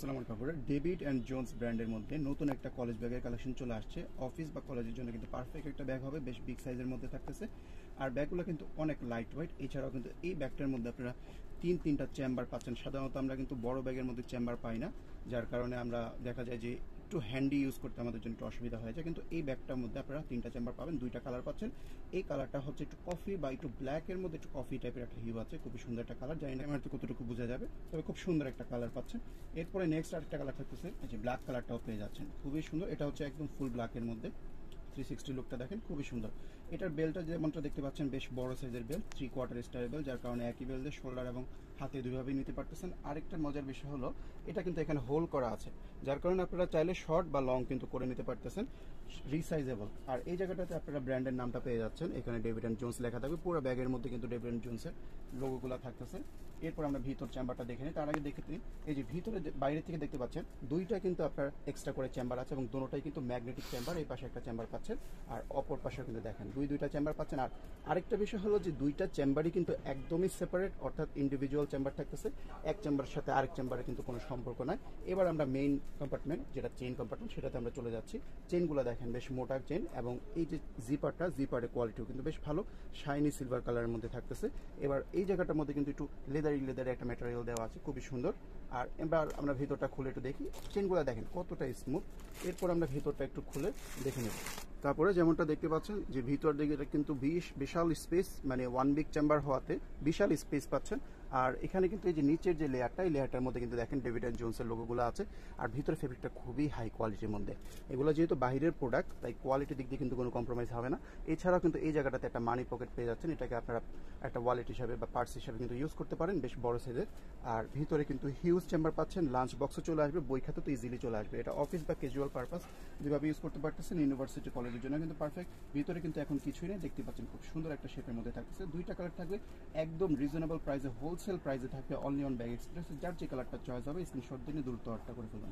আসসালামু আলাইকুম। David and Jones ব্র্যান্ডের মধ্যে নতুন একটা কলেজ ব্যাগের কালেকশন চলে আসছে। অফিস বা কলেজের জন্য কিন্তু পারফেক্ট একটা ব্যাগ হবে, বেশ বিগ সাইজের মধ্যে থাকতেছে। আর ব্যাগগুলো কিন্তু অনেক লাইট ওয়েট। এছাড়াও কিন্তু এই ব্যাগটার মধ্যে আপনারা তিনটা চেম্বার পাচ্ছেন। সাধারণত আমরা কিন্তু বড় ব্যাগের মধ্যে চেম্বার পাই না, যার কারণে আমরা দেখা যায় যে একটু হ্যান্ডি ইউজ করতে আমাদের জন্য একটু অসুবিধা হয়ে যায়। কিন্তু এই ব্যাগটার মধ্যে আপনারা তিনটা চেম্বার পাবেন, দুইটা কালার পাচ্ছেন। এই কালারটা হচ্ছে একটু কফি বা একটু ব্ল্যাকের মধ্যে একটু কফি টাইপের একটা হিউ আছে, খুবই সুন্দর একটা কালার। জানি না আমার তো কতটুকু বোঝা যাবে, তবে খুব সুন্দর একটা কালার পাচ্ছেন। এরপরে নেক্সট আরেকটা কালার থাকতেছে, এই যে ব্ল্যাক কালারটাও পেয়ে যাচ্ছেন, খুবই সুন্দর। এটা হচ্ছে একদম ফুল ব্ল্যাকের মধ্যে 360 লুকটা দেখেন, খুবই সুন্দর। এটার বেলটা যেমনটা দেখতে পাচ্ছেন বেশ বড় সাইজের বেল, 3/4 স্টাইল বেল, যার কারণে একই বেল দিয়ে শোল্ডার এবং হাতে দুইভাবেই নিতে পারতেছেন। আরেকটা মজার বিষয় হলো এটা কিন্তু এখানে হোল করা আছে, যার কারণে আপনারা চাইলে শর্ট বা লং কিন্তু করে নিতে পারতেছেন, রিসাইজেবল। আর এই জায়গাটাতে আপনারা ব্র্যান্ডের নামটা পেয়ে যাচ্ছেন, এখানে ডেভিড অ্যান্ড জোন্স লেখা থাকবে। পুরো ব্যাগের মধ্যে কিন্তু ডেভিড অ্যান্ড জোন্সের লোগোগুলো থাকতেছে। এরপর আমরা ভিতর চেম্বারটা দেখে নিই। তার আগে দেখে নিই, এই যে ভিতরে বাইরে থেকে দেখতে পাচ্ছেন দুইটা কিন্তু আপনার এক্সট্রা করে চেম্বার আছে এবং দুটোটাই কিন্তু ম্যাগনেটিক চেম্বার। এই পাশে একটা চেম্বার পাচ্ছেন আর অপর পাশে কিন্তু দেখেন দুইটা চেম্বার পাচ্ছেন। আর আরেকটা বিষয় হলো যে দুইটা চেম্বারই কিন্তু একদমই সেপারেট, অর্থাৎ ইন্ডিভিজুয়াল চেম্বার থাকতেছে। এক চেম্বারের সাথে আরেক চেম্বারে কিন্তু কোনো সম্পর্ক নাই। এবার আমরা মেইন কম্পার্টমেন্ট, যেটা চেইন কম্পার্টমেন্ট, সেটাতে আমরা চলে যাচ্ছি। চেইনগুলো দেখেন বেশ মোটা চেইন এবং এই যে জিপারের কোয়ালিটিও কিন্তু বেশ ভালো, শাইনি সিলভার কালারের মধ্যে থাকতেছে। এবার এই জায়গাটার মধ্যে কিন্তু একটু লেদারি একটা ম্যাটেরিয়াল দেওয়া আছে, খুবই সুন্দর। আর এবার আমরা ভিতরটা খুলে একটু দেখি, চেইনগুলো দেখেন কতটা স্মুথ। এরপর আমরা ভিতরটা একটু খুলে দেখে নেব। তারপরে যেমনটা দেখতে পাচ্ছেন যে ভিতর দিকে এটা কিন্তু বিশাল স্পেস, মানে ওয়ান বিগ চেম্বার হওয়াতে বিশাল স্পেস পাচ্ছেন। আর এখানে কিন্তু এই যে নিচের যে লেয়ারটা, এই লেয়ারটার মধ্যে কিন্তু দেখেন ডেভিড অ্যান্ড জোন্সের লোগোগুলো আছে। আর ভিতরে ফেব্রিকটা খুবই হাই কোয়ালিটির মধ্যে। এগুলো যেহেতু বাইরের প্রোডাক্ট, তাই কোয়ালিটির দিক দিয়ে কিন্তু কোনো কম্প্রোমাইজ হবে না। এছাড়াও কিন্তু এই জায়গাটাতে একটা মানি পকেট পেয়ে যাচ্ছেন, এটাকে আপনারা একটা ওয়ালেট হিসাবে বা পার্স হিসাবে কিন্তু ইউজ করতে পারেন, বেশ বড় সাইজের। আর ভিতরে কিন্তু হিউজ চেম্বার পাচ্ছেন, লাঞ্চ বক্সও চলে আসবে, বই খাতা তো ইজিলি চলে আসবে। এটা অফিস বা ক্যাজুয়াল পারপাস যেভাবে ইউজ করতে পারতেছেন, ইউনিভার্সিটি কলেজের জন্য কিন্তু পারফেক্ট। ভিতরে কিন্তু এখন কিছুই নেই, দেখতে পাচ্ছেন খুব সুন্দর একটা শেপের মধ্যে থাকতেছে। দুইটা কালার থাকবে, একদম রিজনেবল প্রাইসে, হোলসেল প্রাইসে থাকবে অনলি অন ব্যাগ এক্সপ্রেস। যার যে কালারটা চয়েস হবে স্ক্রিনশট দিয়ে দ্রুত অর্ডার করে ফেলবেন।